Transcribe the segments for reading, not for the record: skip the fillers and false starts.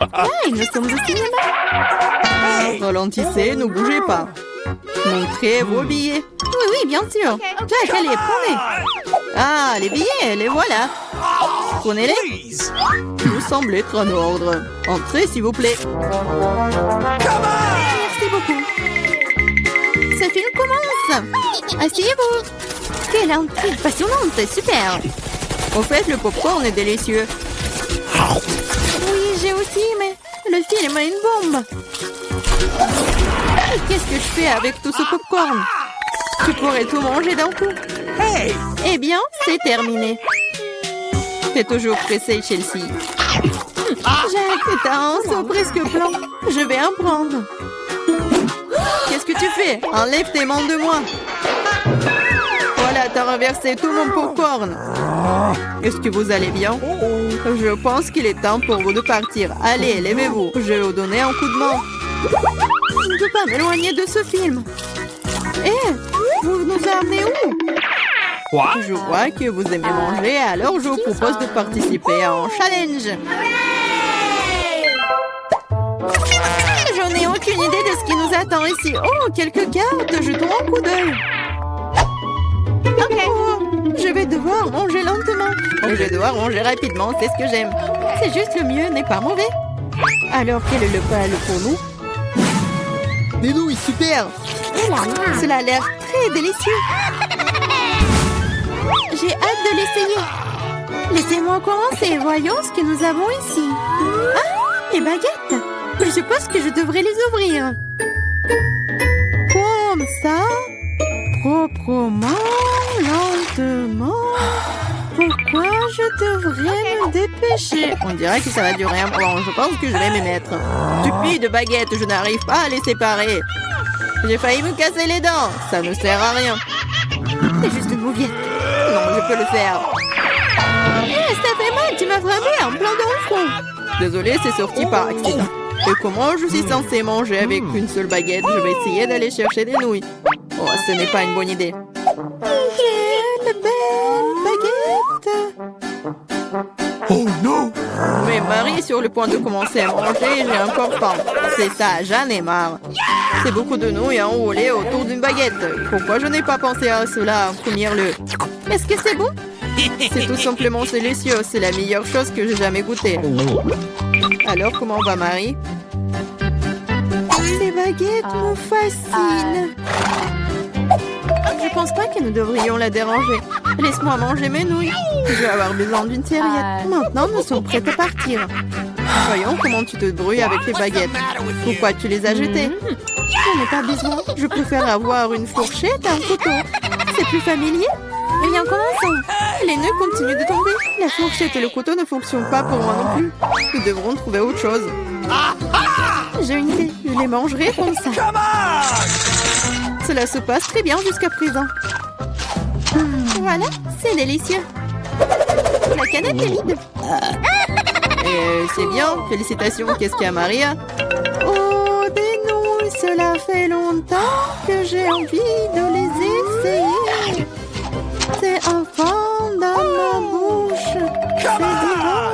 Hey, nous sommes au cinéma. Ralentissez, ne bougez pas. Montrez vos billets. Oui, oui, bien sûr. Jack, allez, prenez. Ah, les billets, les voilà. Prenez-les. Vous semblez être en ordre. Entrez, s'il vous plaît. Merci beaucoup. Ce film commence. Asseyez-vous. Quelle intrigue passionnante, super. Au fait, le popcorn est délicieux. Oui, j'ai aussi, mais le film a une bombe. Et qu'est-ce que je fais avec tout ce popcorn? Tu pourrais tout manger d'un coup. Eh bien, c'est terminé. T'es toujours pressé, Chelsea. Jack, t'as un seau presque blanc. Je vais en prendre. Qu'est-ce que tu fais? Enlève tes mains de moi. Voilà, t'as renversé tout mon popcorn. Est-ce que vous allez bien? Je pense qu'il est temps pour vous de partir. Allez, levez-vous. Je vais vous donner un coup de main. Je ne peux pas m'éloigner de ce film. Vous nous amenez où? Je vois que vous aimez manger, alors je vous propose de participer à un challenge. Je n'ai aucune idée de ce qui nous attend ici. Oh, quelques cartes, jetons un coup d'œil. Oh, je vais devoir manger lentement. Je vais devoir manger rapidement, c'est ce que j'aime. C'est juste le mieux, n'est pas mauvais. Alors, quel est le pal pour nous? Des nouilles, super! Cela a l'air très délicieux. J'ai hâte de l'essayer. Laissez-moi commencer. Voyons ce que nous avons ici. Ah, les baguettes. Je suppose que je devrais les ouvrir. Comme ça. Proprement, lentement. Pourquoi je devrais me dépêcher? On dirait que ça va durer un moment. Je pense que je vais m'y mettre. Stupide baguette, je n'arrive pas à les séparer. J'ai failli me casser les dents. Ça ne sert à rien. C'est juste une mouillette. Non, je peux le faire. Ça fait mal, tu m'as frappé en plein dans le front. Désolée, c'est sorti par accident. Et comment je suis censée manger avec une seule baguette? Je vais essayer d'aller chercher des nouilles. Oh, ce n'est pas une bonne idée. Quelle belle baguette! Oh non! Mais Marie est sur le point de commencer à manger et j'ai encore faim. C'est ça, j'en ai marre. C'est beaucoup de nouilles enroulées autour d'une baguette. Pourquoi je n'ai pas pensé à cela en premier lieu? Est-ce que c'est bon? C'est tout simplement délicieux. C'est la meilleure chose que j'ai jamais goûtée. Alors, comment va Marie? Ces baguettes me fascinent. Je pense pas que nous devrions la déranger. Laisse-moi manger mes nouilles. Je vais avoir besoin d'une serviette. Maintenant, nous sommes prêts à partir. Voyons comment tu te débrouilles avec les baguettes. Pourquoi tu les as jetées? J'en ai pas besoin. Je préfère avoir une fourchette et un couteau. C'est plus familier. Rien commençons. Les nœuds continuent de tomber. La fourchette et le couteau ne fonctionnent pas pour moi non plus. Nous devrons trouver autre chose. J'ai une idée. Je les mangerai comme ça. Cela se passe très bien jusqu'à présent. Voilà, c'est délicieux. La canette est vide. C'est bien. Félicitations. Qu'est-ce qu'il y a, Maria? Oh, des nouilles. Cela fait longtemps que j'ai envie de les essayer. C'est un fond dans ma bouche. C'est divin.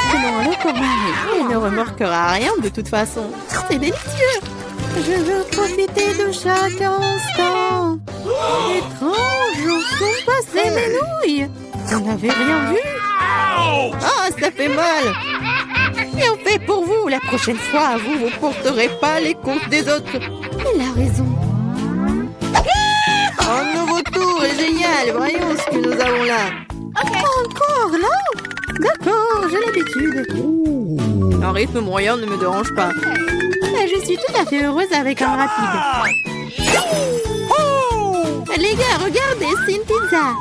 Prenons-le comme Marie. Elle ne remarquera rien de toute façon. C'est délicieux. Je veux profiter de chaque instant. Étrange, où sont passées mes nouilles? Vous n'avez rien vu? Ah, ça fait mal. Bien fait pour vous. La prochaine fois, vous ne porterez pas les comptes des autres. Elle a raison. Un nouveau tour est génial. Voyons ce que nous avons là. Encore là? D'accord, j'ai l'habitude. Un rythme moyen ne me dérange pas. Je suis tout à fait heureuse avec un rapide. Les gars, regardez, c'est une pizza.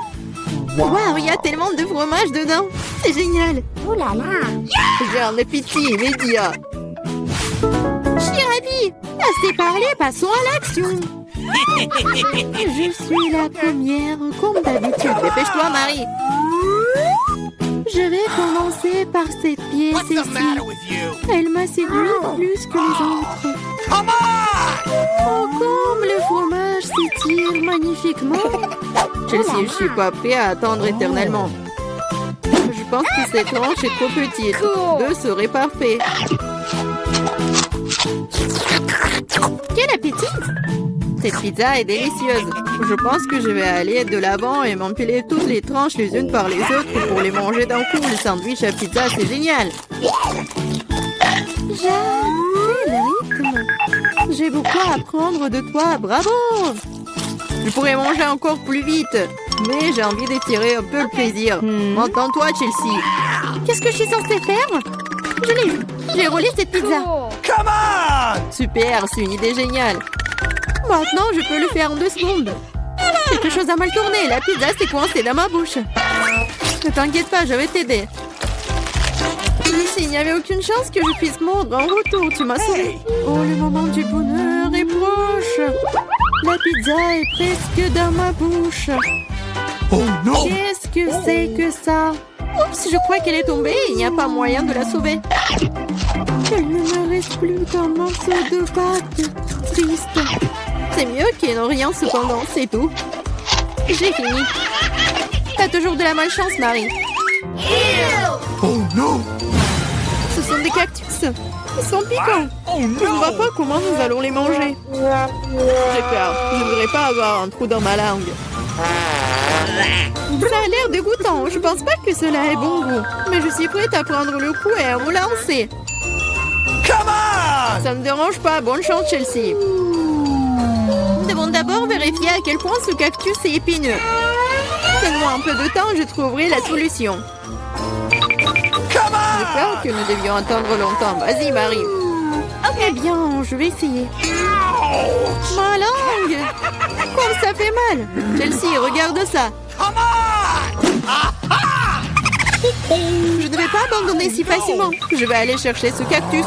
Waouh, il y a tellement de fromage dedans. C'est génial. Oh là là. J'ai un appétit immédiat. Je suis ravie. Assez parlé, passons à l'action. Je suis la première, comme d'habitude. Dépêche-toi, Marie. Je vais commencer par cette pièce ici. Elle m'a séduit plus que les autres. Oh, comme le fromage s'étire magnifiquement. Chelsea, je suis pas prêt à attendre éternellement. Je pense que cette tranche est trop petite. Deux serait parfait. Quel appétit! Cette pizza est délicieuse. Je pense que je vais aller de l'avant et m'empiler toutes les tranches les unes par les autres pour les manger d'un coup. Le sandwich à pizza, c'est génial. Quel rythme! J'ai beaucoup à apprendre de toi. Bravo! Je pourrais manger encore plus vite, mais j'ai envie d'étirer un peu le plaisir. Entends-toi, Chelsea. Qu'est-ce que je suis censée faire? J'ai roulé cette pizza. Come on! Super, c'est une idée géniale. Maintenant, je peux le faire en 2 secondes. Quelque chose a mal tourné. La pizza s'est coincée dans ma bouche. Ne t'inquiète pas, je vais t'aider. Lucie, il n'y avait aucune chance que je puisse mordre en retour. Tu m'as sauvé. Oh, le moment du bonheur est proche. La pizza est presque dans ma bouche. Oh non! Qu'est-ce que c'est que ça? Oups, je crois qu'elle est tombée. Il n'y a pas moyen de la sauver. Il ne me reste plus qu'un morceau de pâte. Triste. C'est mieux qu'il n'y ait rien cependant, c'est tout. J'ai fini. T'as toujours de la malchance, Marie. Oh non! Ce sont des cactus. Ils sont piquants. Oh Je ne vois pas comment nous allons les manger. J'ai peur. Je ne voudrais pas avoir un trou dans ma langue. Ça a l'air dégoûtant. Je pense pas que cela ait bon goût. Mais je suis prête à prendre le coup et à vous lancer. Come on! Ça ne me dérange pas. Bonne chance, Chelsea. Nous devons d'abord vérifier à quel point ce cactus est épineux. Donne-moi un peu de temps, je trouverai la solution. Come J'ai on! peur que nous devions attendre longtemps. Vas-y, Marie. Eh bien, je vais essayer. Ma langue! Comme ça fait mal! Chelsea, regarde ça! Come on! Je ne vais pas abandonner si facilement. Je vais aller chercher ce cactus.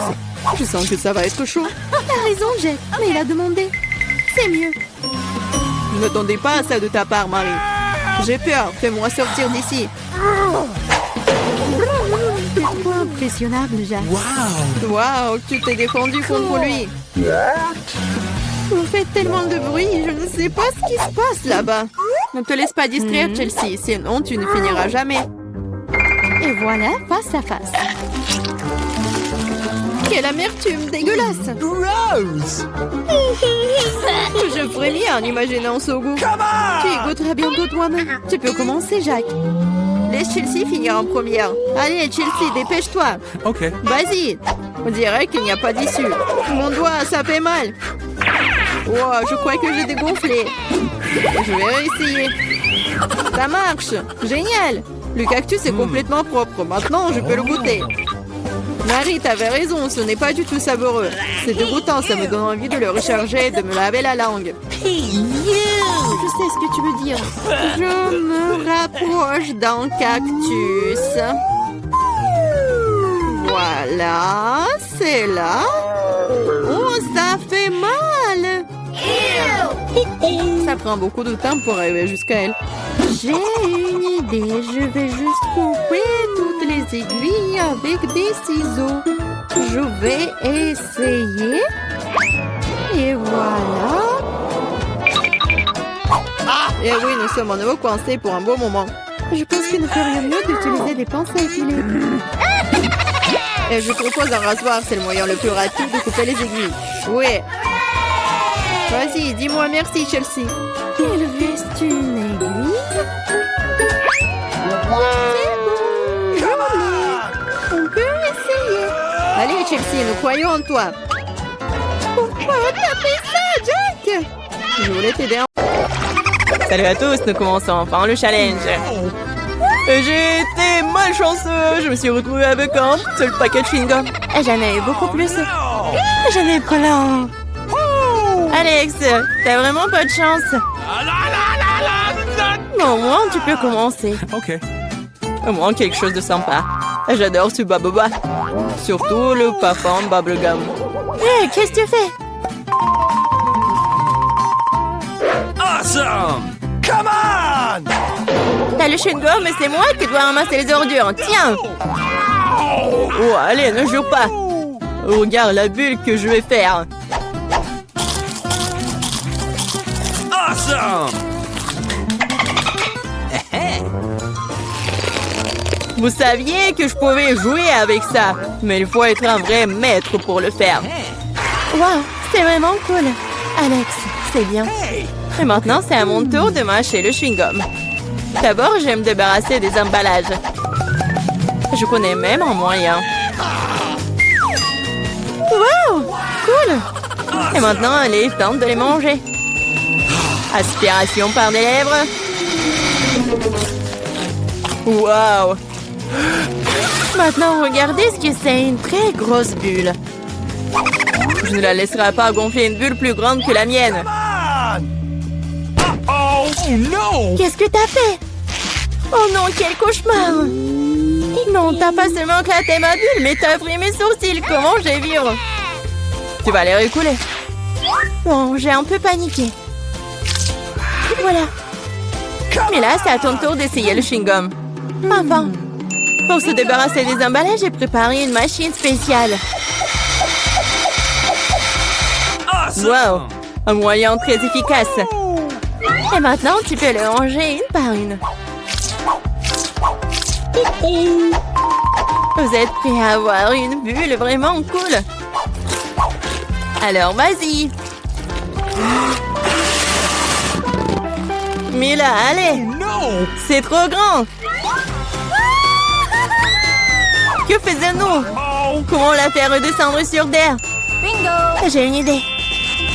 Je sens que ça va être chaud. T'as raison, Jack, mais il a demandé. C'est mieux. Je ne m'attendais pas à ça de ta part, Marie. J'ai peur. Fais-moi sortir d'ici. C'est trop impressionnable, Jack. Wow! Waouh, tu t'es défendu contre lui. Vous faites tellement de bruit, je ne sais pas ce qui se passe là-bas. Ne te laisse pas distraire, Chelsea, sinon tu ne finiras jamais. Et voilà, face à face. Quelle amertume dégueulasse! Gross! Je frémis en imaginant ce goût. Come on! Tu y goûteras bientôt toi-même. Tu peux commencer, Jack. Laisse Chelsea finir en première. Allez, Chelsea, dépêche-toi. OK. Vas-y. On dirait qu'il n'y a pas d'issue. Mon doigt, ça fait mal. Wow, je crois que j'ai dégonflé. Je vais réessayer. Ça marche. Génial. Le cactus est complètement propre. Maintenant, je peux le goûter. Marie, t'avais raison. Ce n'est pas du tout savoureux. C'est dégoûtant. Ça me donne envie de le recharger et de me laver la langue. Je sais ce que tu veux dire. Je me rapproche d'un cactus. Voilà, c'est là. Oh, ça fait mal. Ça prend beaucoup de temps pour arriver jusqu'à elle. J'ai une idée. Je vais juste couper toutes les aiguilles avec des ciseaux. Je vais essayer. Et voilà. Et oui, nous sommes à nouveau coincés pour un beau moment. Je pense qu'il ne ferait mieux d'utiliser des pinces à épiler. Et je propose un rasoir, c'est le moyen le plus rapide de couper les aiguilles. Oui. Vas-y, dis-moi merci, Chelsea. Il reste une aiguille. C'est bon, joli. On peut essayer. Allez, Chelsea, nous croyons en toi. Pourquoi t'as fait ça, Jack? Je voulais t'aider. Salut à tous, nous commençons enfin le challenge. J'ai été malchanceux. Je me suis retrouvée avec un seul paquet de chewing-gum. J'en ai eu beaucoup plus. J'en ai plein. Alex, t'as vraiment pas de chance. Mais au moins, tu peux commencer. OK. Au moins, quelque chose de sympa. J'adore ce baboba. Surtout le parfum bubblegum. Hé, qu'est-ce que tu fais? Awesome! Come on! T'as le chewing-gum, mais c'est moi qui dois ramasser les ordures. Tiens! Oh, allez, ne jure pas. Regarde la bulle que je vais faire. Awesome! Vous saviez que je pouvais jouer avec ça, mais il faut être un vrai maître pour le faire. Wow, c'est vraiment cool. Alex, c'est bien. Et maintenant, c'est à mon tour de mâcher le chewing-gum. D'abord, je vais me débarrasser des emballages. Je connais même un moyen. Wow, cool. Et maintenant, il est temps de les manger. Aspiration par les lèvres. Wow. Maintenant, regardez ce que c'est, une très grosse bulle. Je ne la laisserai pas gonfler une bulle plus grande que la mienne. Oh no! Qu'est-ce que t'as fait? Oh non, quel cauchemar! Non, t'as pas seulement éclaté ma bulle, mais t'as pris mes sourcils. Comment je vais vivre? Tu vas les récouler. Bon, j'ai un peu paniqué. Voilà. Mais là, c'est à ton tour d'essayer le chewing-gum. Enfin. Pour se débarrasser des emballages, j'ai préparé une machine spéciale. Wow! Un moyen très efficace. Et maintenant, tu peux le ranger une par une. Vous êtes prêts à avoir une bulle vraiment cool? Alors, vas-y. Mais là, allez. No! C'est trop grand. Que faisons-nous? Comment la faire redescendre sur terre? Bingo! J'ai une idée.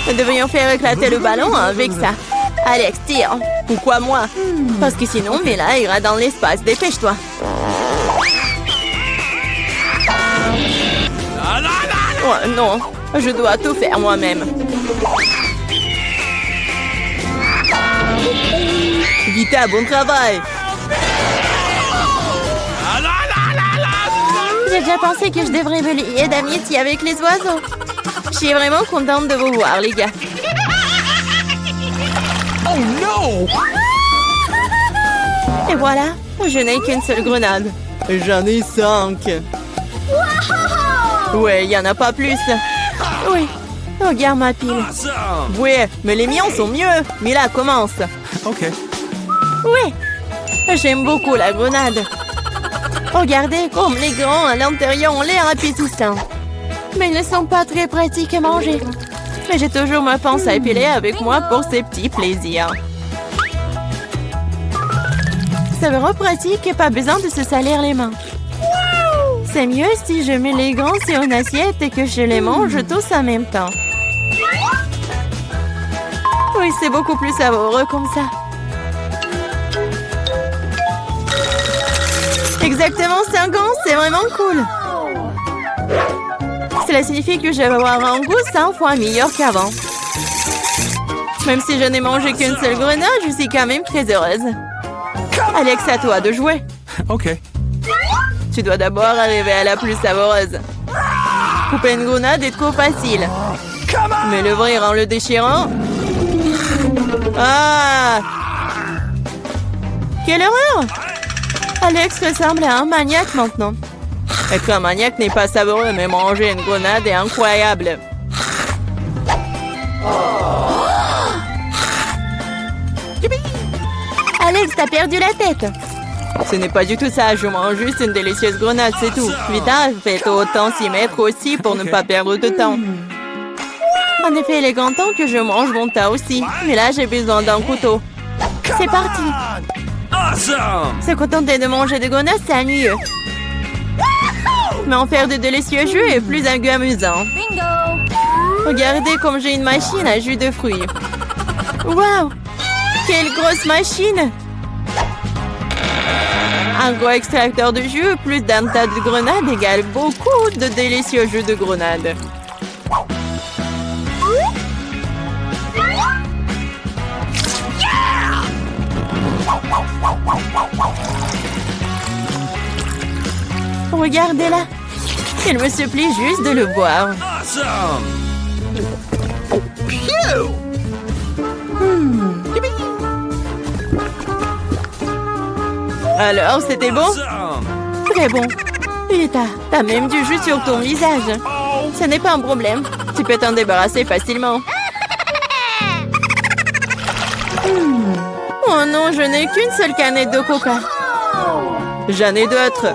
Nous devrions faire éclater le ballon avec ça. Alex, tire. Pourquoi moi? Parce que sinon, Mila ira dans l'espace. Dépêche-toi. Oh, non, je dois tout faire moi-même. Vita, bon travail. J'ai déjà pensé que je devrais me lier d'amitié avec les oiseaux. Je suis vraiment contente de vous voir, les gars. Oh no! Et voilà, je n'ai qu'une seule grenade. J'en ai 5. Ouais, il n'y en a pas plus. Oui, regarde ma pile. Awesome! Ouais, mais les miens sont mieux. Mila, commence. Ok. Oui, j'aime beaucoup la grenade. Regardez comme les grands à l'intérieur ont l'air appétissants. Mais ils ne sont pas très pratiques à manger. Mais j'ai toujours ma pince à épiler avec moi pour ces petits plaisirs. C'est vraiment pratique et pas besoin de se salir les mains. C'est mieux si je mets les gants sur une assiette et que je les mange tous en même temps. Oui, c'est beaucoup plus savoureux comme ça. Exactement 5 ans, c'est vraiment cool. Cela signifie que je vais avoir un goût 100 fois meilleur qu'avant. Même si je n'ai mangé qu'une seule grenade, je suis quand même très heureuse. Alex, à toi de jouer. Ok. Tu dois d'abord arriver à la plus savoureuse. Couper une grenade est trop facile. Mais l'ouvrir en le déchirant... Ah! Quelle horreur! Alex ressemble à un maniaque maintenant. Être un maniaque n'est pas savoureux, mais manger une grenade est incroyable. Alex, t'as perdu la tête. Ce n'est pas du tout ça, je mange juste une délicieuse grenade, c'est tout. Vita, faites autant s'y mettre aussi pour ne pas perdre de temps. En effet, il est grand temps que je mange mon tas aussi. Mais là, j'ai besoin d'un couteau. C'est parti. Awesome! Se contenter de manger des grenades, c'est ennuyeux. Mais en faire de délicieux jus est plus un goût amusant. Regardez comme j'ai une machine à jus de fruits. Waouh! Quelle grosse machine! Un gros extracteur de jus plus d'un tas de grenades égale beaucoup de délicieux jus de grenades. Regardez-la. Il me supplie juste de le boire. Awesome! Alors, c'était bon? Awesome! Très bon. Vita, t'as même du jus sur ton visage. Ce n'est pas un problème. Tu peux t'en débarrasser facilement. Oh non, je n'ai qu'une seule canette de coca. J'en ai d'autres.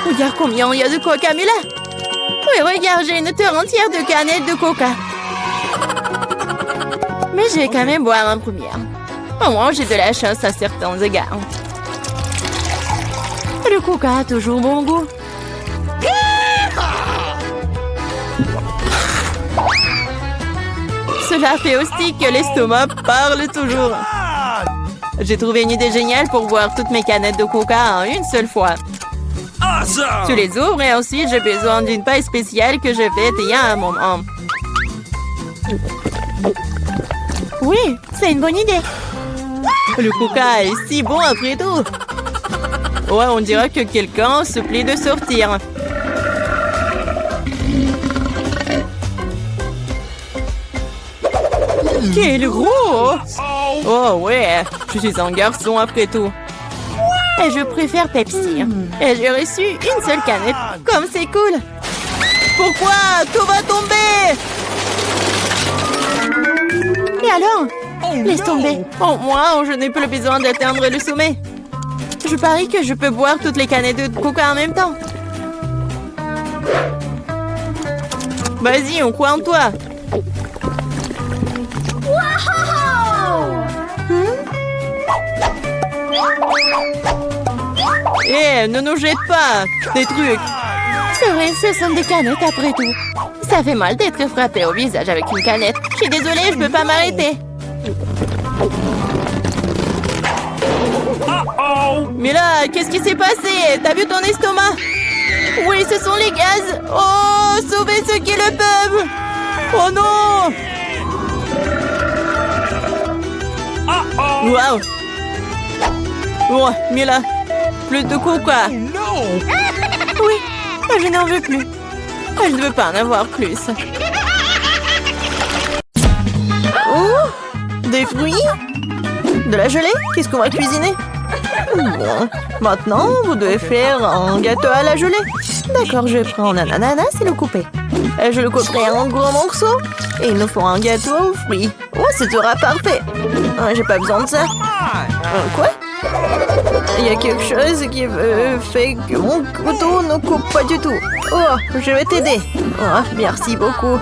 Regarde combien il y a de coca, mais là. Oui, regarde, j'ai une terre entière de canettes de coca. Mais je vais quand même boire en première. Au moins, j'ai de la chance à certains égards. Le coca a toujours bon goût. Cela fait aussi que l'estomac parle toujours. J'ai trouvé une idée géniale pour boire toutes mes canettes de coca en une seule fois. Awesome! Tu les ouvres et ensuite j'ai besoin d'une paille spéciale que je vais essayer à un moment. Oui, c'est une bonne idée. Le coca est si bon après tout. Ouais, on dirait que quelqu'un se plaît de sortir. Quel gros! Oh ouais, je suis un garçon après tout. Et je préfère Pepsi. Et j'ai reçu une seule canette. Comme c'est cool. Pourquoi? Tout va tomber! Et alors? Laisse tomber. Au moins, je n'ai plus besoin d'atteindre le sommet. Je parie que je peux boire toutes les canettes de coca en même temps. Vas-y, on croit en toi. Eh, ne nous jette pas des trucs. C'est vrai, ce sont des canettes après tout. Ça fait mal d'être frappé au visage avec une canette. Je suis désolée, je peux pas m'arrêter. Mais là, qu'est-ce qui s'est passé? T'as vu ton estomac? Oui, ce sont les gaz. Oh, sauvez ceux qui le peuvent. Oh non. Waouh. Oh, mais là, plus de coca. Oui, je n'en veux plus. Je ne veux pas en avoir plus. Oh, des fruits? De la gelée? Qu'est-ce qu'on va cuisiner? Bon, maintenant, vous devez faire un gâteau à la gelée. D'accord, je vais prendre un ananas et le couper. Je le couperai en gros morceaux. Et il nous faut un gâteau aux fruits. Oh, ce sera parfait. J'ai pas besoin de ça. Quoi? Il y a quelque chose qui fait que mon couteau ne coupe pas du tout. Oh, je vais t'aider. Oh, merci beaucoup.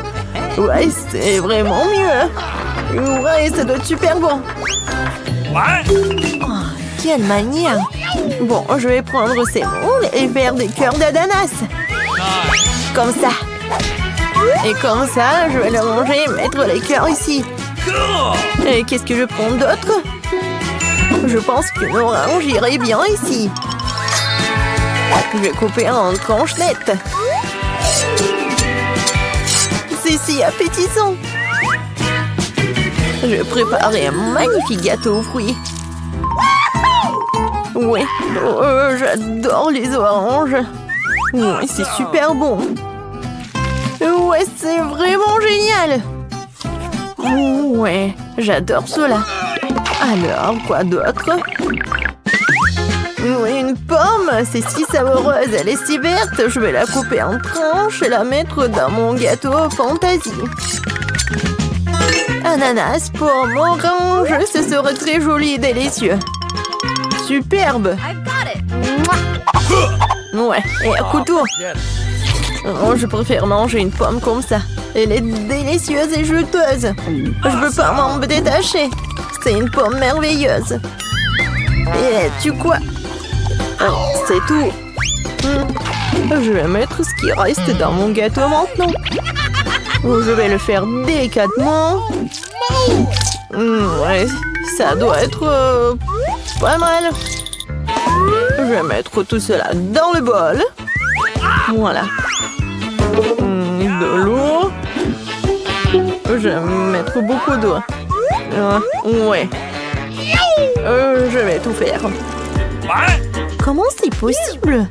Ouais, c'est vraiment mieux. Ouais, ça doit être super bon. Oh, quelle manière. Bon, je vais prendre ces moules et faire des cœurs d'ananas. Comme ça. Et comme ça, je vais le ranger et mettre les cœurs ici. Et qu'est-ce que je prends d'autre? Je pense qu'une orange irait bien ici. Je vais couper en tranches nettes. C'est si appétissant. Je vais préparer un magnifique gâteau aux fruits. Oui, j'adore les oranges. Oui, c'est super bon. Ouais, c'est vraiment génial. Ouais, j'adore cela. Alors, quoi d'autre? Oui, une pomme, c'est si savoureuse, elle est si verte. Je vais la couper en tranches et la mettre dans mon gâteau fantaisie. Ananas, pomme, orange, ce serait très joli et délicieux. Superbe. Ouais, et un couteau. Oh, je préfère manger une pomme comme ça. Elle est délicieuse et juteuse. Je peux pas m'en détacher. C'est une pomme merveilleuse. Et tu quoi? Oh, c'est tout. Je vais mettre ce qui reste dans mon gâteau maintenant. Je vais le faire délicatement. Ouais, ça doit être pas mal. Je vais mettre tout cela dans le bol. Voilà. De l'eau. Je vais mettre beaucoup d'eau. Ouais. Je vais tout faire. Comment c'est possible?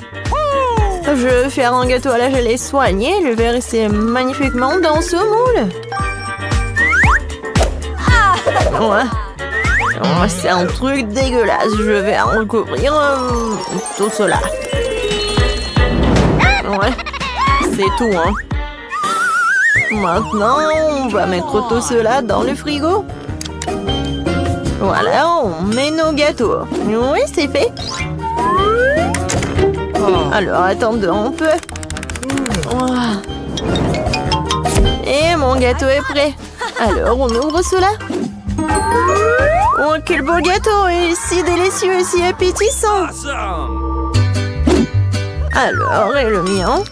Je vais faire un gâteau à la gelée soigné. Le verser magnifiquement dans ce moule. Ouais. Oh, c'est un truc dégueulasse. Je vais en recouvrir tout cela. Ouais. C'est tout, hein. Maintenant, on va mettre tout cela dans le frigo. Voilà, on met nos gâteaux. Oui, c'est fait. Alors, attendons un peu. Et mon gâteau est prêt. Alors, on ouvre cela. Oh, quel beau gâteau! Et si délicieux et si appétissant! Awesome! Alors, et le mien?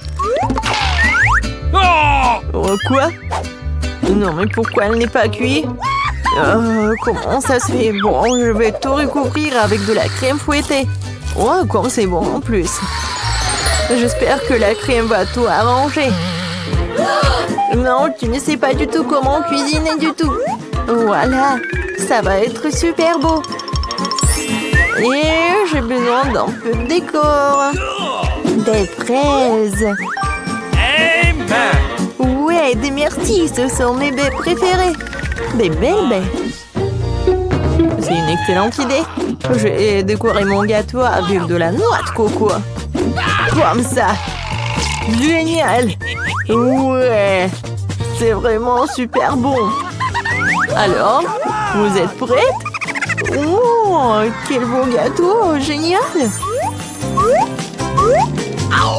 Oh! Oh, quoi? Non, mais pourquoi elle n'est pas cuite? Comment ça se fait? Bon, je vais tout recouvrir avec de la crème fouettée. Oh, comme c'est bon en plus. J'espère que la crème va tout arranger. Non, tu ne sais pas du tout comment cuisiner du tout. Voilà, ça va être super beau. Et j'ai besoin d'un peu de décor. Des fraises. Amen! Ouais, des myrtilles, ce sont mes baies préférées. Des belles baies. C'est une excellente idée. J'ai décoré mon gâteau avec de la noix de coco. Comme ça. Génial. Ouais, c'est vraiment super bon. Alors, vous êtes prêtes? Oh, quel beau gâteau, génial.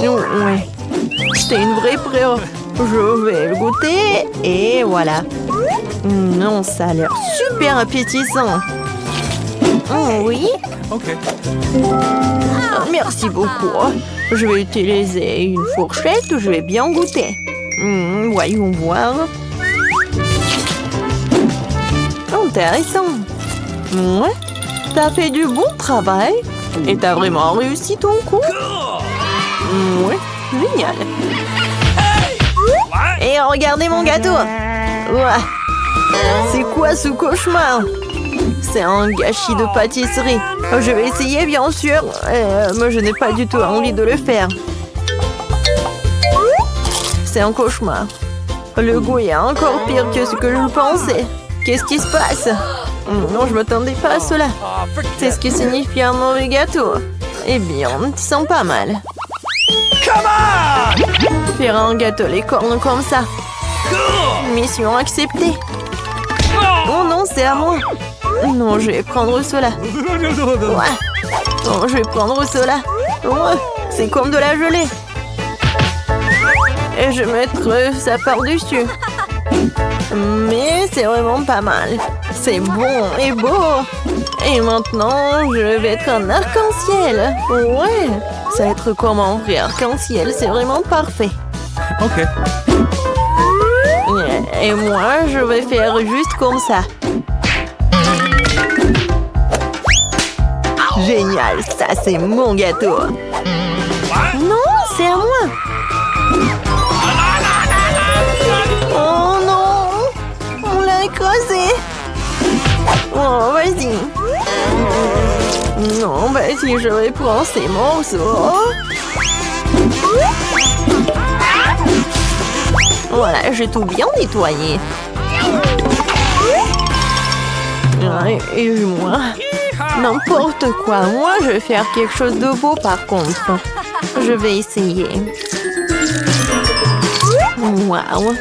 Oh, ouais, c'est une vraie pro. Je vais le goûter et voilà. Non, ça a l'air super appétissant. Oh, oui? Ok. Merci beaucoup. Je vais utiliser une fourchette, je vais bien goûter. Voyons voir. Intéressant. Ouais, t'as fait du bon travail et t'as vraiment réussi ton coup. Ouais, génial. Et regardez mon gâteau. Ouais. C'est quoi ce cauchemar? C'est un gâchis de pâtisserie. Je vais essayer, bien sûr. Moi, je n'ai pas du tout envie de le faire. C'est un cauchemar. Le goût est encore pire que ce que je pensais. Qu'est-ce qui se passe? Non, je ne m'attendais pas à cela. C'est ce qui signifie un mauvais gâteau. Eh bien, tu sens pas mal. Come on! Faire un gâteau les cornes comme ça. Mission acceptée. Oh non, c'est à moi. Non, je vais prendre cela. Ouais. Non, je vais prendre cela. Ouais, c'est comme de la gelée. Et je vais mettre ça par-dessus. Mais c'est vraiment pas mal. C'est bon et beau. Et maintenant, je vais être un arc-en-ciel. Ouais, ça va être comme un vrai arc-en-ciel. C'est vraiment parfait. Ok. Et moi, je vais faire juste comme ça. Génial, ça c'est mon gâteau. Non, c'est à moi. Oh non, on l'a écrasé. Oh, vas-y. Non, vas-y, je vais prendre ces morceaux. Voilà, j'ai tout bien nettoyé. Et moi, n'importe quoi. Moi, je vais faire quelque chose de beau par contre. Je vais essayer. Waouh.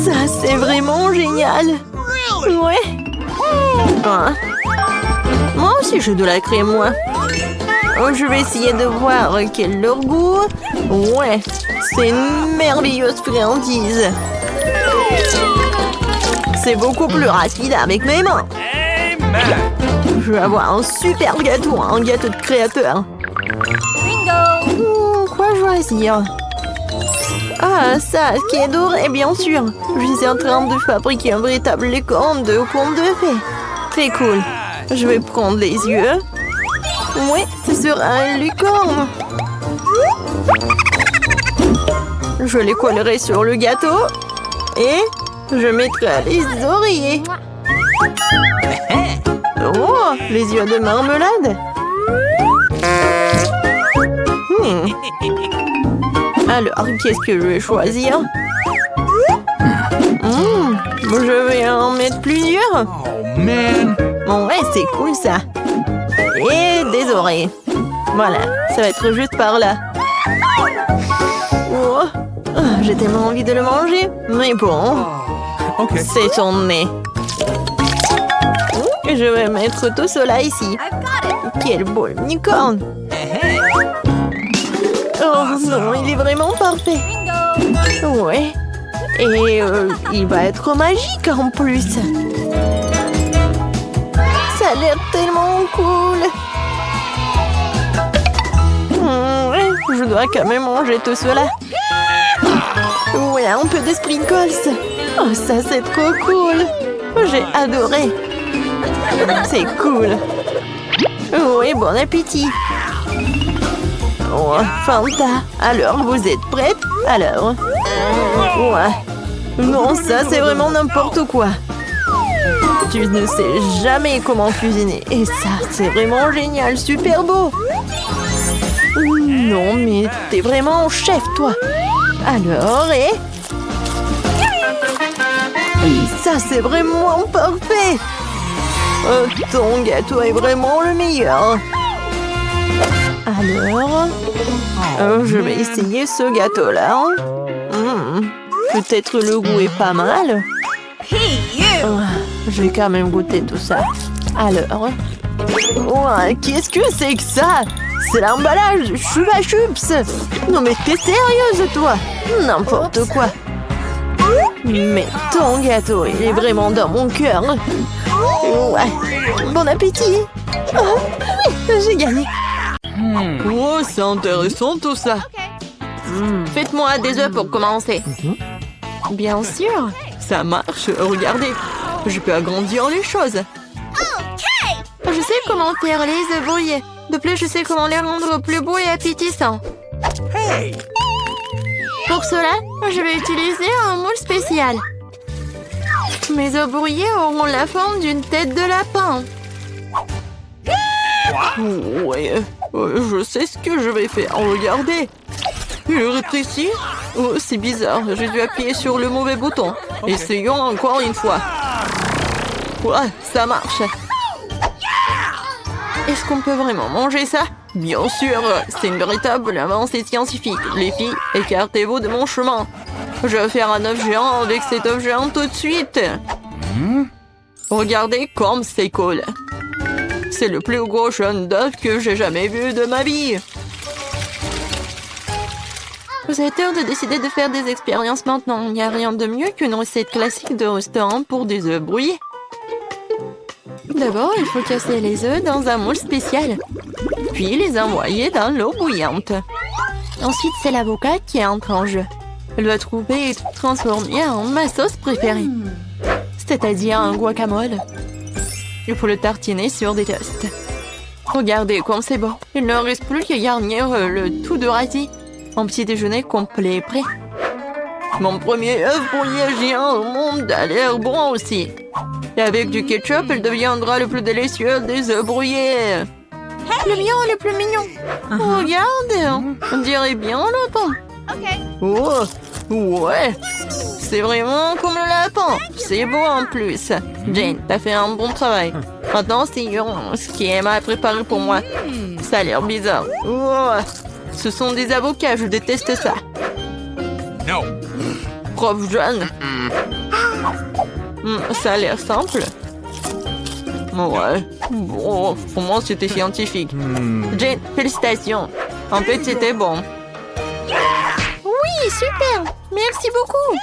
Ça, c'est vraiment génial. Ouais. Hein? Moi aussi, j'ai de la crème, moi. Je vais essayer de voir quel est leur goût. Ouais, c'est une merveilleuse friandise. C'est beaucoup plus rapide avec mes mains. Je vais avoir un super gâteau, un gâteau de créateur. Quoi choisir? Ah, ça, qui est doré, bien sûr. Je suis en train de fabriquer un véritable licorne de conte de fées. Très cool. Je vais prendre les yeux. Oui, ce sera un licorne. Je les collerai sur le gâteau. Et je mettrai les oreillers. Oh, les yeux de marmelade. Alors, qu'est-ce que je vais choisir? Je vais en mettre plusieurs. Oh man! Bon, ouais, c'est cool ça. Et des oreilles. Voilà, ça va être juste par là. Oh, j'ai tellement envie de le manger. Mais bon, Ok. c'est son nez. Je vais mettre tout cela ici. Quel beau unicorne! Oh non, il est vraiment parfait. Ouais. Et il va être magique en plus. Ça a l'air tellement cool. Je dois quand même manger tout cela. Ouais, un peu de sprinkles. Oh, ça c'est trop cool. J'ai adoré. C'est cool. Oui, bon appétit. Oh, Fanta. Alors, vous êtes prête? Alors. Ouais. Non, ça c'est vraiment n'importe quoi. Tu ne sais jamais comment cuisiner. Et ça, c'est vraiment génial, super beau. Non, mais t'es vraiment chef, toi. Alors, et ça, c'est vraiment parfait. Ton gâteau est vraiment le meilleur. Alors, je vais essayer ce gâteau-là. Peut-être le goût est pas mal. Je vais quand même goûter tout ça. Alors, qu'est-ce que c'est que ça? C'est l'emballage Chupa Chups. Non mais t'es sérieuse toi? N'importe quoi. Mais ton gâteau, il est vraiment dans mon cœur. Ouais. Bon appétit. Oh, j'ai gagné. Oh, c'est intéressant tout ça. Faites-moi des œufs pour commencer. Bien sûr. Ça marche. Regardez. Je peux agrandir les choses. Je sais comment faire les œufs brouillés. De plus, je sais comment les rendre plus beaux et appétissants. Hey! Pour cela, je vais utiliser un moule spécial. Mes œufs brouillés auront la forme d'une tête de lapin. Ouais, je sais ce que je vais faire. Regardez. Il rétrécit. Oh, c'est bizarre. J'ai dû appuyer sur le mauvais bouton. Essayons encore une fois. Ouais, ça marche. Est-ce qu'on peut vraiment manger ça? Bien sûr, c'est une véritable avancée scientifique. Les filles, écartez-vous de mon chemin. Je vais faire un œuf géant avec cet œuf géant tout de suite. Regardez comme c'est cool. C'est le plus gros jaune d'œuf que j'ai jamais vu de ma vie. Vous avez tort de décider de faire des expériences maintenant. Il n'y a rien de mieux qu'une recette classique de restaurant pour des œufs brouillés. D'abord, il faut casser les œufs dans un moule spécial, puis les envoyer dans l'eau bouillante. Ensuite, c'est l'avocat qui entre en jeu. Elle doit trouver et transformer en ma sauce préférée, c'est-à-dire un guacamole. Il faut le tartiner sur des toasts. Regardez comme c'est beau. Il ne reste plus qu'à garnir le tout de radis. Un petit déjeuner complet est prêt. Mon premier œuf brouillé géant au monde a l'air bon aussi. Et avec du ketchup, il deviendra le plus délicieux des œufs brouillés. Le mien est le plus mignon. Regarde, on dirait bien un lapin. Oh, ouais, c'est vraiment comme le lapin. C'est beau en plus. Jane, t'as fait un bon travail. Maintenant, c'est ce qui Emma a préparé pour moi. Ça a l'air bizarre. Oh, ce sont des avocats, je déteste ça. No. Prof jeune. Ça a l'air simple. Ouais. Bon, pour moi, c'était scientifique. Jane, félicitations. En fait, c'était bon. Oui, super. Merci beaucoup.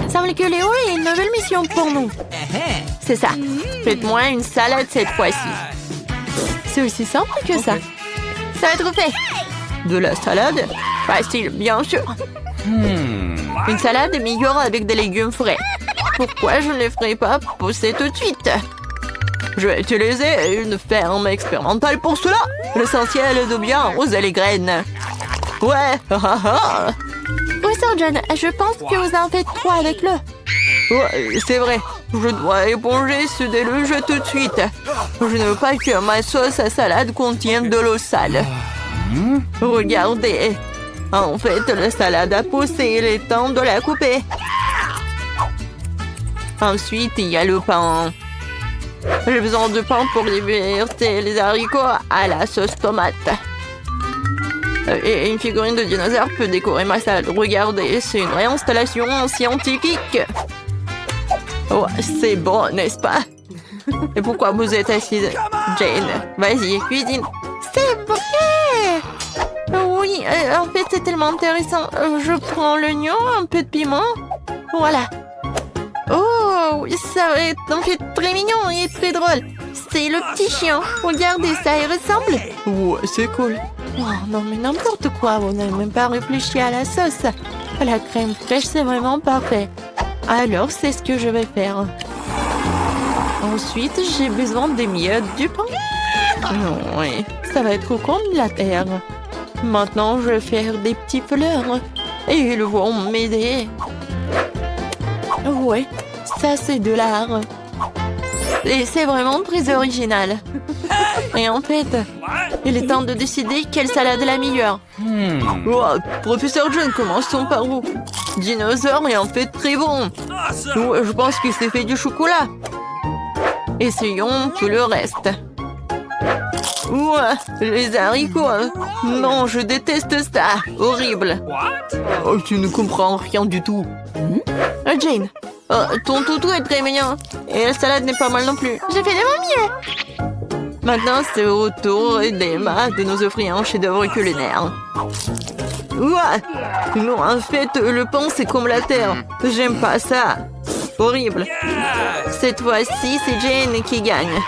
Semble que Léo a une nouvelle mission pour nous. C'est ça. Faites-moi une salade cette fois-ci. C'est aussi simple que ça. Ça va être fait. De la salade? Facile, bien sûr. Une salade est meilleure avec des légumes frais. Pourquoi je ne les ferai pas pousser tout de suite? Je vais utiliser une ferme expérimentale pour cela. L'essentiel est de bien arroser les graines. Ouais. Oui, Sir John, je pense que vous en faites trop avec le. Ouais, c'est vrai. Je dois éponger ce déluge tout de suite. Je ne veux pas que ma sauce à salade contienne de l'eau sale. Regardez. En fait, la salade a poussé. Il est temps de la couper. Ensuite, il y a le pain. J'ai besoin de pain pour liberter les haricots à la sauce tomate. Et une figurine de dinosaure peut décorer ma salade. Regardez, c'est une réinstallation scientifique. Oh, c'est bon, n'est-ce pas? Et pourquoi vous êtes assise? Jane, vas-y, cuisine. C'est vrai! Oui, en fait, c'est tellement intéressant. Je prends l'oignon, un peu de piment. Voilà. Oh, ça va être en fait très mignon et très drôle. C'est le petit chien. Regardez, ça y ressemble. Ouais, c'est cool. Oh, non, mais n'importe quoi. Vous n'avez même pas réfléchi à la sauce. La crème fraîche, c'est vraiment parfait. Alors, c'est ce que je vais faire. Ensuite, j'ai besoin des miettes du pain. Oui, ça va être comme de la terre. Maintenant, je vais faire des petits fleurs. Et ils vont m'aider. Ouais, ça c'est de l'art. Et c'est vraiment très original. Et en fait, il est temps de décider quelle salade est la meilleure. Oh, professeur John, commençons par vous. Dinosaure est en fait très bon. Ouais, je pense qu'il s'est fait du chocolat. Essayons tout le reste. Ouais, les haricots. Non, je déteste ça. Horrible. Oh, tu ne comprends rien du tout. Jane, ton toutou est très mignon. Et la salade n'est pas mal non plus. J'ai fait de mon mieux. Maintenant, c'est au tour d'Emma de nous offrir un chef-d'œuvre culinaire. Ouais. Non, en fait, le pain, c'est comme la terre. J'aime pas ça. Horrible. Cette fois-ci, c'est Jane qui gagne.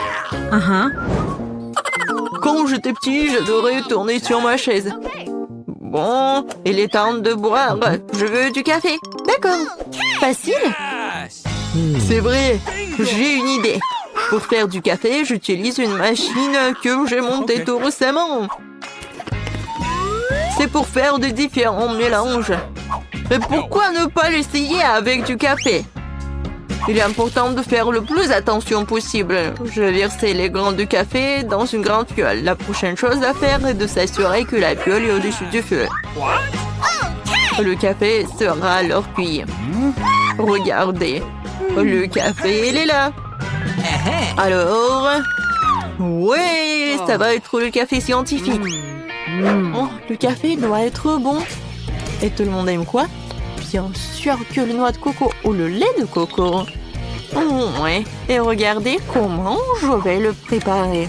Quand j'étais petit, j'adorais tourner sur ma chaise. Bon, il est temps de boire. Je veux du café. D'accord. Facile. C'est vrai. J'ai une idée. Pour faire du café, j'utilise une machine que j'ai montée tout récemment. C'est pour faire de différents mélanges. Mais pourquoi ne pas l'essayer avec du café? Il est important de faire le plus attention possible. Je vais verser les grains de café dans une grande fiole. La prochaine chose à faire est de s'assurer que la fiole est au-dessus du feu. Le café sera alors cuit. Regardez, le café, il est là. Alors, ouais, ça va être le café scientifique. Oh, le café doit être bon. Et tout le monde aime quoi? Bien sûr que le noix de coco ou le lait de coco. Ouais, et regardez comment je vais le préparer.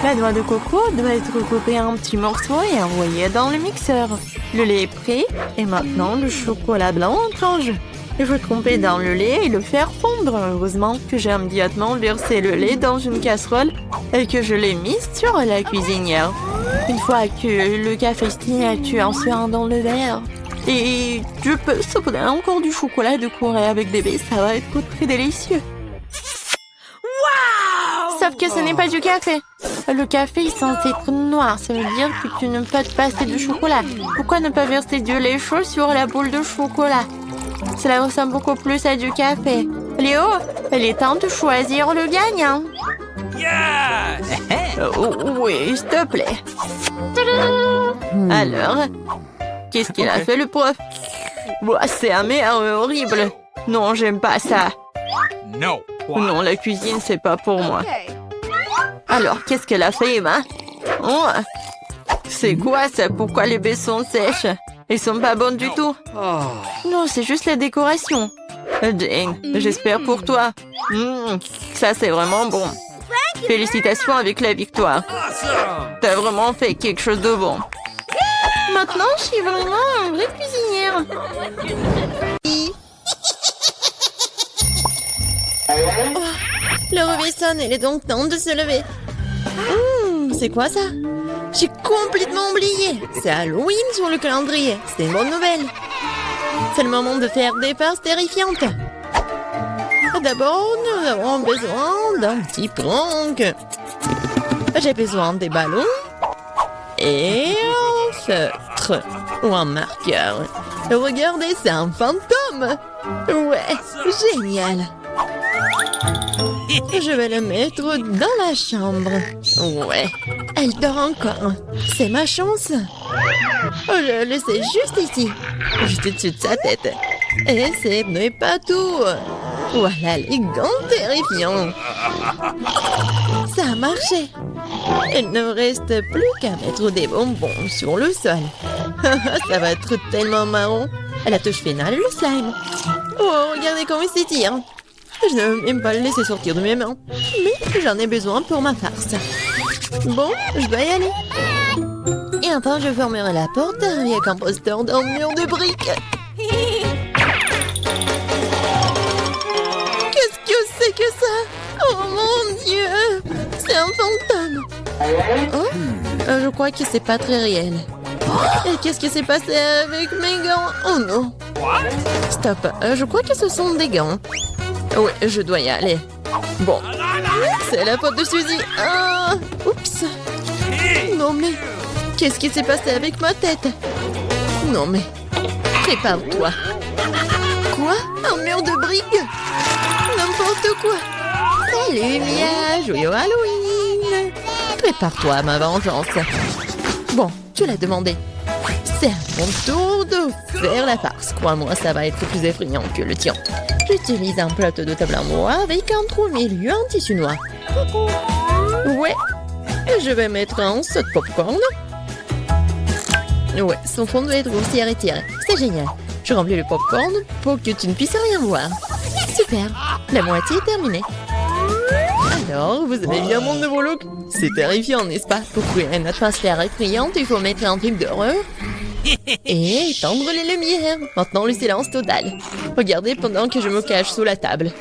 La noix de coco doit être coupée en petits morceaux et envoyée dans le mixeur. Le lait est prêt et maintenant le chocolat blanc entre en jeu. Il faut tremper dans le lait et le faire fondre. Heureusement que j'ai immédiatement versé le lait dans une casserole et que je l'ai mis sur la cuisinière. Une fois que le café signature en suant dans le verre, et je peux saupoudrer encore du chocolat de Corée avec des baies, ça va être très délicieux. Wow! Sauf que ce n'est pas du café. Le café est censé être noir, ça veut dire que tu ne peux pas te passer de chocolat. Pourquoi ne pas verser du lait chaud sur la boule de chocolat? Cela ressemble beaucoup plus à du café. Léo, il est temps de choisir le gagnant. Oui, s'il te plaît. Alors, qu'est-ce qu'il a fait le prof? C'est amer, horrible. Non, j'aime pas ça. No. Non, la cuisine, c'est pas pour moi. Alors, qu'est-ce qu'elle a fait, Emma? Oh, c'est quoi ça? Pourquoi les baies sont sèches? Ils sont pas bonnes du tout. Non, c'est juste la décoration. Jane, j'espère pour toi. Ça, c'est vraiment bon. Félicitations avec la victoire. T'as vraiment fait quelque chose de bon. Maintenant, je suis vraiment une vraie cuisinière. Oh, le réveil sonne, il est donc temps de se lever. C'est quoi ça? J'ai complètement oublié. C'est Halloween sur le calendrier. C'est une bonne nouvelle. C'est le moment de faire des farces terrifiantes. D'abord, nous avons besoin d'un petit prank. J'ai besoin des ballons et un feutre ou un marqueur. Regardez, c'est un fantôme. Ouais, génial. Je vais le mettre dans la chambre. Ouais, elle dort encore. C'est ma chance. Je le laissais juste ici, juste au-dessus de sa tête. Et ce n'est pas tout. Voilà les gants terrifiants. Ça a marché. Il ne reste plus qu'à mettre des bonbons sur le sol. Ça va être tellement marrant. À la touche finale, le slime. Oh, regardez comment il s'étire. Je ne veux même pas le laisser sortir de mes mains. Mais j'en ai besoin pour ma farce. Bon, je dois y aller. Et enfin, je fermerai la porte avec un poster d'un mur de briques. Qu'est-ce que c'est que ça? Oh mon Dieu! C'est un fantôme. Oh, je crois que c'est pas très réel. Et qu'est-ce qui s'est passé avec mes gants? Oh non. Stop, je crois que ce sont des gants. Oui, je dois y aller. Bon, c'est la faute de Suzy. Ah, oups. Non mais, qu'est-ce qui s'est passé avec ma tête? Non mais, prépare-toi. Quoi? Un mur de briques? N'importe quoi. Salut Mia, joyeux Halloween. Prépare-toi à ma vengeance. Bon, tu l'as demandé. C'est à mon tour de faire la farce. Crois-moi, ça va être plus effrayant que le tien. J'utilise un plateau de table en bois avec un trou au milieu en tissu noir. Ouais, je vais mettre un saut de popcorn. Ouais, son fond doit être aussi arrêté. C'est génial. Je remplis le popcorn pour que tu ne puisses rien voir. Super, la moitié est terminée. Alors, vous avez bien mon nouveau look? C'est terrifiant, n'est-ce pas? Pour créer une atmosphère effrayante, il faut mettre un film d'horreur et étendre les lumières. Maintenant, le silence total. Regardez pendant que je me cache sous la table.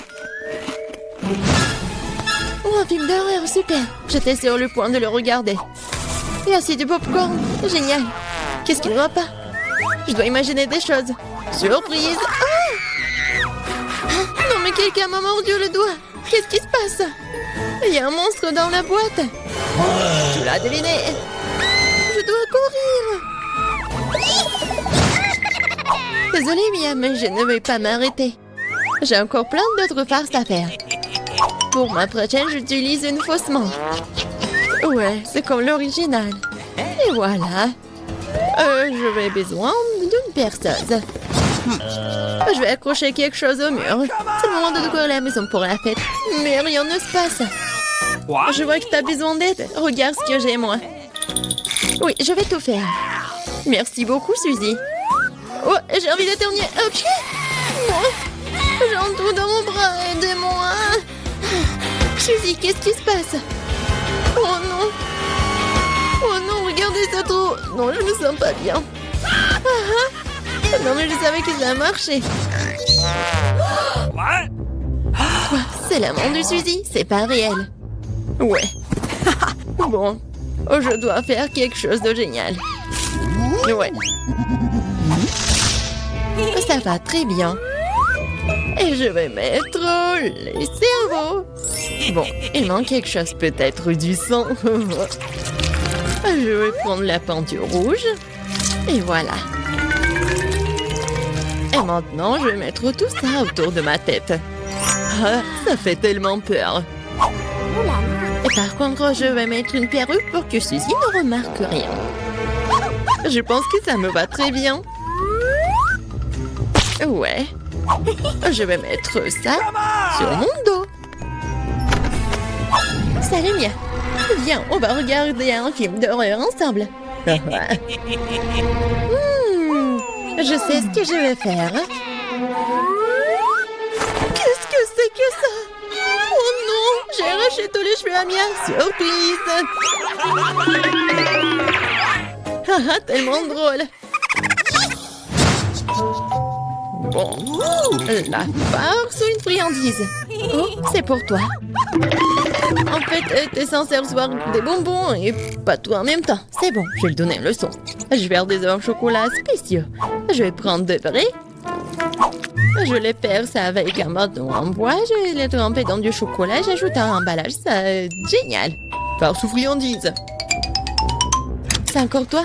Oh, un film d'horreur, super. J'étais sur le point de le regarder. Et aussi du popcorn, génial. Qu'est-ce qui ne va pas? Je dois imaginer des choses. Surprise! Ah! Non mais quelqu'un m'a mordu le doigt. Qu'est-ce qui se passe? Il y a un monstre dans la boîte. Tu l'as deviné. Je dois courir. Désolée Mia, mais je ne vais pas m'arrêter. J'ai encore plein d'autres farces à faire. Pour ma prochaine, j'utilise une fausse main. Ouais, c'est comme l'original. Et voilà. Je vais besoin d'une perceuse. Je vais accrocher quelque chose au mur. C'est le moment de décorer la maison pour la fête. Mais rien ne se passe. Je vois que tu as besoin d'aide. Regarde ce que j'ai, moi. Oui, je vais tout faire. Merci beaucoup, Suzy. Oh, j'ai envie d'éternuer. Ok. Moi, j'ai un trou dans mon bras. Aidez-moi. Suzy, qu'est-ce qui se passe? Oh non. Oh non, regardez ce trou. Non, je me sens pas bien. Non, mais je savais que ça a marché. Quoi? C'est la main de Suzy? C'est pas réel. Ouais. Bon, je dois faire quelque chose de génial. Ouais. Ça va très bien. Et je vais mettre les cerveaux. Bon, il manque quelque chose, peut-être du sang. Je vais prendre la peinture rouge. Et voilà. Et maintenant, je vais mettre tout ça autour de ma tête. Ah, ça fait tellement peur. Et par contre, je vais mettre une perruque pour que Suzy ne remarque rien. Je pense que ça me va très bien. Ouais. Je vais mettre ça sur mon dos. Salut Mia. Viens, on va regarder un film d'horreur ensemble. Je sais ce que je vais faire. Qu'est-ce que c'est que ça? Oh non, j'ai arraché tous les cheveux à Mia. Surprise! Haha, tellement drôle. Bon, la farce ou une friandise? Oh, c'est pour toi. En fait, t'es censé recevoir des bonbons et pas tout en même temps. C'est bon, je vais lui donner une leçon. Je vais faire des œufs au chocolat spéciaux. Je vais prendre deux vrais. Je les perce avec un bâton en bois. Je vais les tremper dans du chocolat. J'ajoute un emballage. C'est génial. Farce ou friandise? C'est encore toi?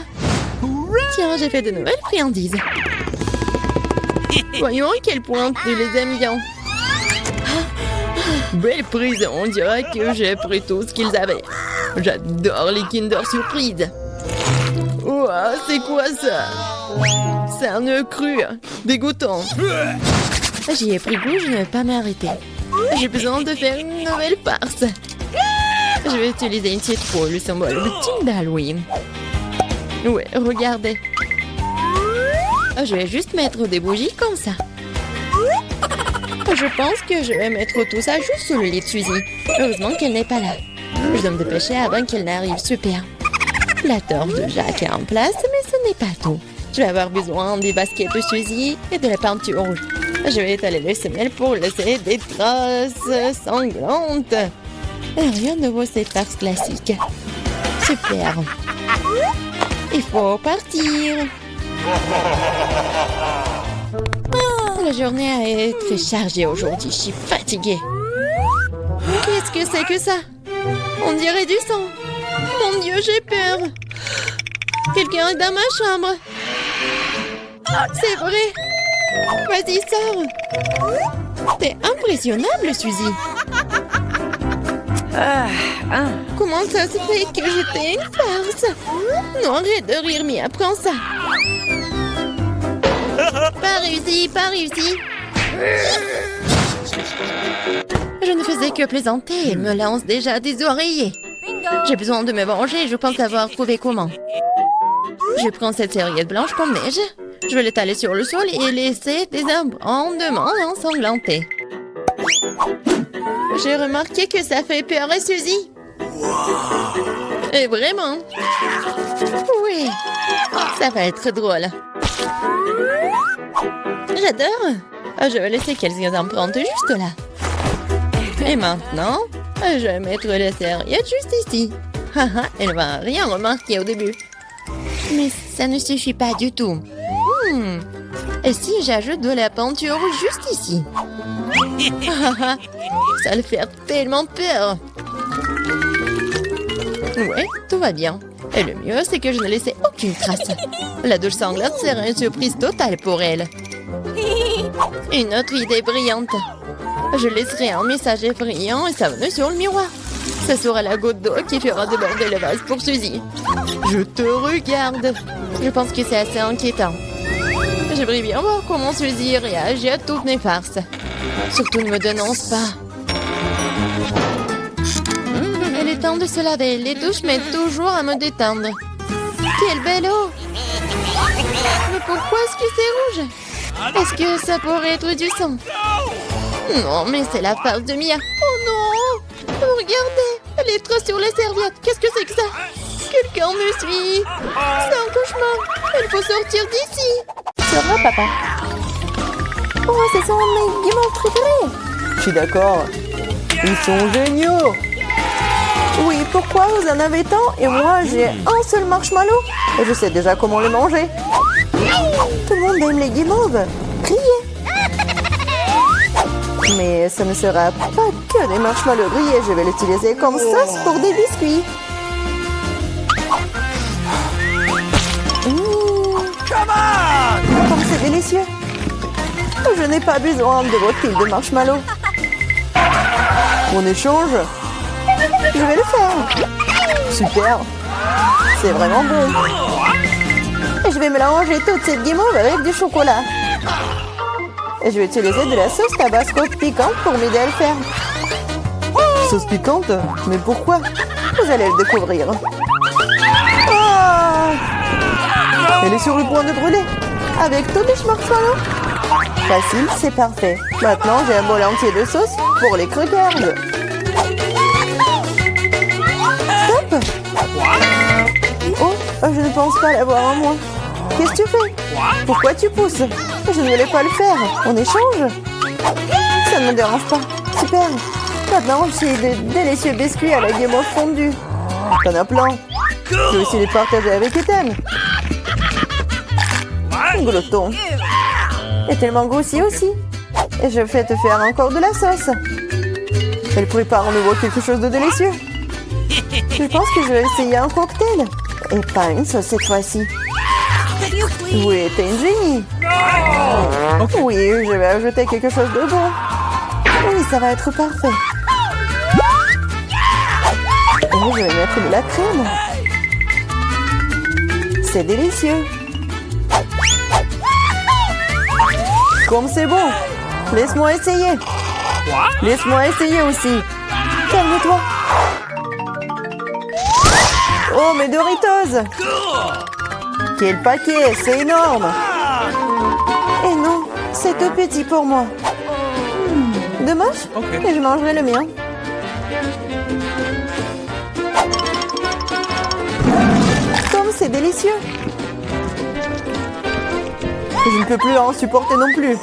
Tiens, j'ai fait de nouvelles friandises. Voyons à quel point tu les aimes bien. Belle prise, on dirait que j'ai pris tout ce qu'ils avaient. J'adore les Kinder Surprise. Ouah, c'est quoi ça? C'est un œuf cru, dégoûtant. J'y ai pris goût, je ne vais pas m'arrêter. J'ai besoin de faire une nouvelle farce. Je vais utiliser une citrouille, le symbole ultime d'Halloween. Ouais, regardez. Je vais juste mettre des bougies comme ça. Je pense que je vais mettre tout ça juste sur le lit de Suzy. Heureusement qu'elle n'est pas là. Je dois me dépêcher avant qu'elle n'arrive. Super. La torche de Jacques est en place, mais ce n'est pas tout. Je vais avoir besoin des baskets de Suzy et de la peinture rouge. Je vais étaler les semelles pour laisser des traces sanglantes. Et rien de nouveau, cette farce classique. Super. Il faut partir. La journée a été chargée aujourd'hui. Je suis fatiguée. Qu'est-ce que c'est que ça? On dirait du sang. Mon Dieu, j'ai peur. Quelqu'un est dans ma chambre. C'est vrai. Vas-y, sors. T'es impressionnable, Suzy. Comment ça se fait que j'étais une farce? Non, arrête de rire, mais apprends ça. Pas réussi, pas réussi. Je ne faisais que plaisanter. Elle me lance déjà des oreillers. J'ai besoin de me venger. Je pense avoir trouvé comment. Je prends cette serviette blanche comme neige. Je vais l'étaler sur le sol et laisser des abondements ensanglantés. J'ai remarqué que ça fait peur à Suzy. Et vraiment. Oui, ça va être drôle. J'adore. Je vais laisser quelques empreintes juste là. Et maintenant, je vais mettre la serviette juste ici. Haha, elle va rien remarquer au début. Mais ça ne suffit pas du tout. Et si j'ajoute de la peinture juste ici? Ça le fait tellement peur. Ouais, tout va bien. Et le mieux, c'est que je ne laissais aucune trace. La douche sanglante sera une surprise totale pour elle. Une autre idée brillante. Je laisserai un message effrayant et savonneux sur le miroir. Ce sera la goutte d'eau qui fera déborder le vase pour Suzy. Je te regarde. Je pense que c'est assez inquiétant. J'aimerais bien voir comment Suzy réagit à toutes mes farces. Surtout ne me dénonce pas. Il est temps de se laver. Les douches m'aident toujours à me détendre. Quelle belle eau! Mais pourquoi est-ce que c'est rouge? Est-ce que ça pourrait être du sang? Non, mais c'est la farce de Mia. Oh non! Regardez! Les traces sur la serviette. Qu'est-ce que c'est que ça? Quelqu'un me suit. C'est un cauchemar. Il faut sortir d'ici. Ça va, papa? Oh, ce sont mes guimauves préférés. Je suis d'accord. Ils sont géniaux. Oui, pourquoi vous en avez tant et moi j'ai un seul marshmallow? Et je sais déjà comment le manger. Tout le monde aime les guimauves. Criez. Mais ce ne sera pas que des marshmallows grillés. Je vais l'utiliser comme sauce pour des biscuits. Comme c'est délicieux. Je n'ai pas besoin de votre pile de marshmallows. On échange? Je vais le faire. Super. C'est vraiment bon. Et je vais mélanger toute cette guimauve avec du chocolat. Et je vais utiliser de la sauce tabasco piquante pour m'aider à le faire. Sauce piquante? Mais pourquoi? Vous allez le découvrir. Elle est sur le point de brûler. Avec tous les marshmallows. Facile, c'est parfait. Maintenant, j'ai un bol entier de sauce pour les crackers. Stop! Oh, je ne pense pas l'avoir en moi. Qu'est-ce que tu fais? Pourquoi tu pousses? Je ne voulais pas le faire. On échange? Ça ne me dérange pas. Super. Maintenant, j'ai de délicieux biscuits à la guimauve fondue. T'en as plein. Je vais aussi les partager avec Ethan. Glouton. Et tellement grossi aussi. Et je vais te faire encore de la sauce. Elle prépare en nouveau quelque chose de délicieux. Je pense que je vais essayer un cocktail. Et pas une sauce cette fois-ci. Oui, t'es une génie. Oui, je vais ajouter quelque chose de bon. Oui, ça va être parfait. Et je vais mettre de la crème. C'est délicieux. Comme c'est bon. Laisse-moi essayer. Laisse-moi essayer aussi. Calme-toi. Oh, mes Doritos. Quel paquet, c'est énorme. Et non, c'est tout petit pour moi. Dommage. Ok. Et je mangerai le mien. Comme c'est délicieux. Je ne peux plus en supporter non plus.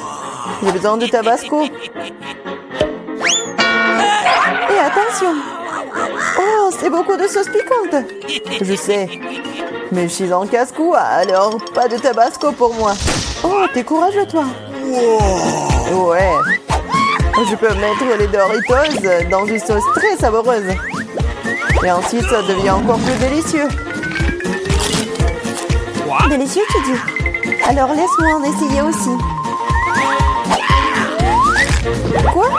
J'ai besoin de tabasco. Et attention. Oh, c'est beaucoup de sauce piquante. Je sais. Mais je suis en casse-cou, alors pas de tabasco pour moi. Oh, t'es courageux, toi. Ouais. Je peux mettre les Doritos dans une sauce très savoureuse. Et ensuite, ça devient encore plus délicieux. Délicieux, tu dis? Alors laisse-moi en essayer aussi. Quoi?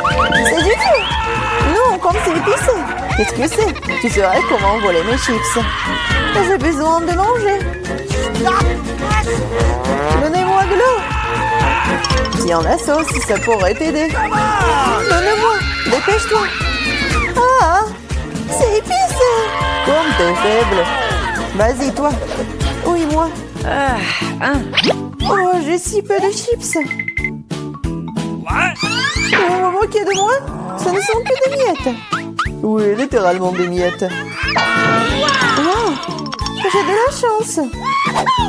C'est du feu? Non, comme c'est épicé. Qu'est-ce que c'est? Tu saurais comment voler mes chips. J'ai besoin de manger. Donnez-moi de l'eau. Si on a sauce, ça pourrait t'aider. Donne-moi. Dépêche-toi. Ah, c'est épicé. Comme t'es faible. Vas-y, toi. Oui, moi. Oh, j'ai si peu de chips. What? Vous vous moquez de moi? Ce ne sont que des miettes. Oui, littéralement des miettes. Wow, j'ai de la chance.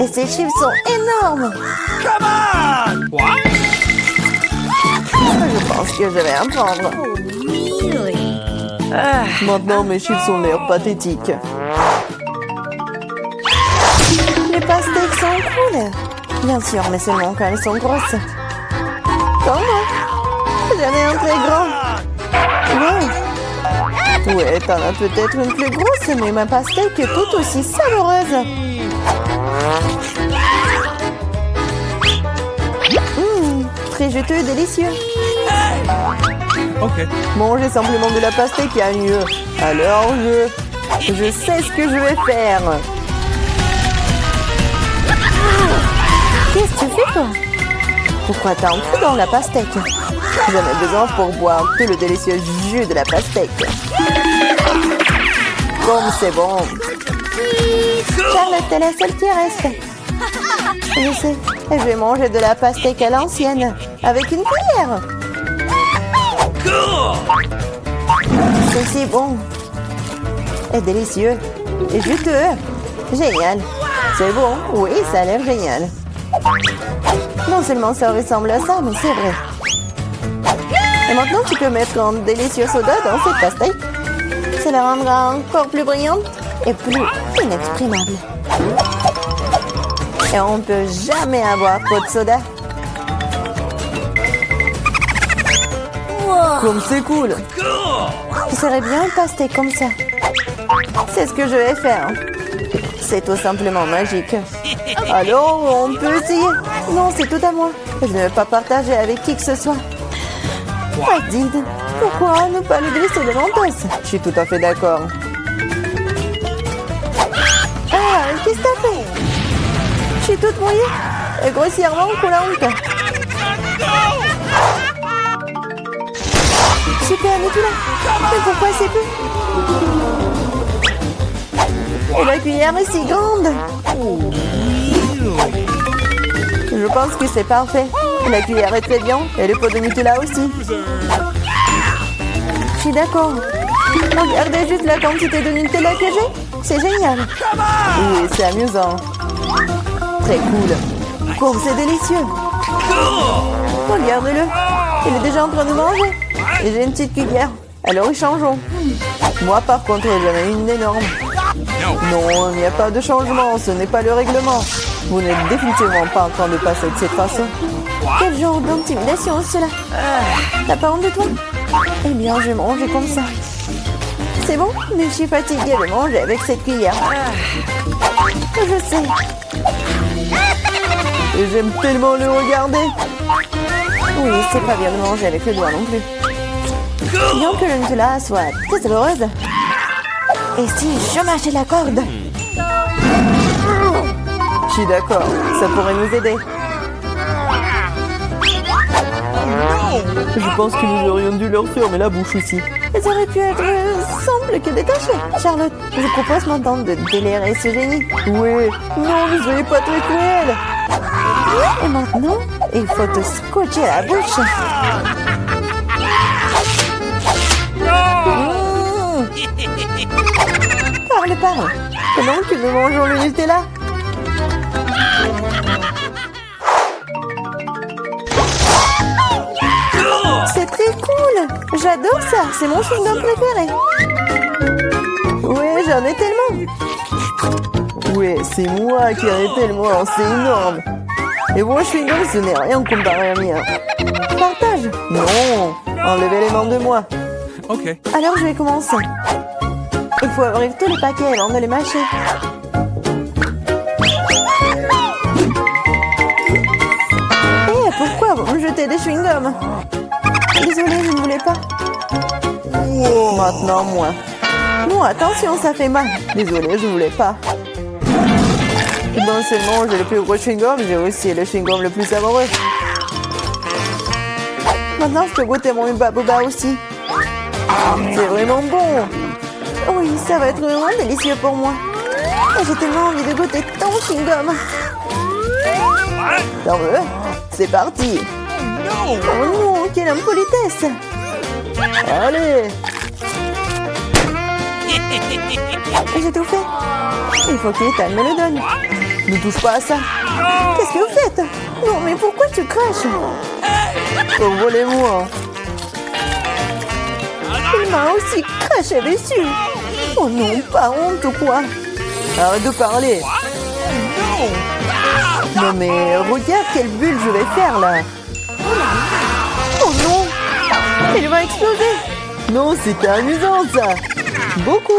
Et ces chips sont énormes. Come on! What? Je pense que je vais en prendre. Maintenant, mes chips ont l'air pathétiques. Les pastèques sont cool. Bien sûr, mais seulement quand elles sont grosses. Comme moi. J'en ai un très grand. Wow. Ouais, t'en as peut-être une plus grosse, mais ma pastèque est tout aussi savoureuse. Très juteux et délicieux. Ok. Manger simplement de la pastèque est mieux. Alors je sais ce que je vais faire. Qu'est-ce que tu fais, toi? Pourquoi t'as un trou dans la pastèque? J'en ai besoin pour boire tout le délicieux jus de la pastèque. Comme c'est bon. Charlotte, t'es la seule qui reste. Je sais, je vais manger de la pastèque à l'ancienne, avec une cuillère. C'est si bon. Et délicieux. Et juteux. Génial. C'est bon. Oui, ça a l'air génial. Non seulement ça ressemble à ça, mais c'est vrai. Et maintenant, tu peux mettre un délicieux soda dans cette pastèque. Ça la rendra encore plus brillante et plus inexprimable. Et on ne peut jamais avoir trop de soda. Wow. Comme c'est cool. Ce serait bien une pastèque comme ça. C'est ce que je vais faire. C'est tout simplement magique. Alors, on peut essayer. Non, c'est tout à moi. Je ne vais pas partager avec qui que ce soit. Mathilde, pourquoi ne pas le glisser de Mentos? Je suis tout à fait d'accord. Ah, qu'est-ce que t'as fait? Je suis toute mouillée et grossièrement coulante. Super, mais tu là. Mais pourquoi c'est plus? Et la cuillère est si grande. Je pense que c'est parfait. La cuillère est très bien et le pot de Nutella aussi. Je suis d'accord. Regardez juste la quantité de Nutella que j'ai. C'est génial. Oui, c'est amusant. Très cool. Comme c'est délicieux. Regarde-le. Il est déjà en train de manger. Et j'ai une petite cuillère. Alors échangeons. Moi par contre, j'en ai une énorme. Non, il n'y a pas de changement. Ce n'est pas le règlement. Vous n'êtes définitivement pas en train de passer de cette façon. Quel genre d'intimidation cela? T'as pas honte de toi? Eh bien, je vais manger comme ça. C'est bon, mais je suis fatiguée de manger avec cette cuillère. Je sais. Et j'aime tellement le regarder. Oui, c'est pas bien de manger avec le doigt non plus. Bien que le Nutella soit très savoureuse. Et si je mâchais la corde? Je suis d'accord, ça pourrait nous aider. Je pense que nous aurions dû leur fermer la bouche aussi. Elles auraient pu être simples que détachées. Charlotte, je propose maintenant de délirer ce génie. Oui, non, ne soyez pas très cruel. Et maintenant, il faut te scotcher la bouche. elle parle. Pendant que nous mangeons le Nutella. C'est très cool. J'adore ça. C'est mon chewing-gum préféré. Ouais, j'en ai tellement. Ouais, c'est moi qui en ai tellement. C'est énorme. Et vos chewing-gums, ce n'est rien comparé à mien. Partage. Non. Enlevez les mains de moi. Ok. Alors, je vais commencer. Il faut ouvrir tous les paquets avant de les mâcher. Eh, pourquoi vous me jetez des chewing-gums? Désolée, je ne voulais pas. Maintenant, moi. Non, attention, ça fait mal. Désolée, je ne voulais pas. Non seulement j'ai le plus gros chewing-gum, j'ai aussi le chewing-gum le plus savoureux. Maintenant, je peux goûter mon Hubba Bubba aussi. C'est vraiment bon. Oui, ça va être vraiment délicieux pour moi. J'ai tellement envie de goûter ton chewing-gum. T'en veux? C'est parti. Oh non, quelle impolitesse. Allez. J'ai tout fait. Il faut qu'Ethan me le donne. Ne touche pas à ça. Qu'est-ce que vous faites? Non, mais pourquoi tu craches? Oh, volez-moi. Il m'a aussi craché dessus. Oh non, pas honte ou quoi? Arrête de parler. Non mais regarde quelle bulle je vais faire là. Oh non, il va exploser. Non, c'était amusant ça. Beaucoup.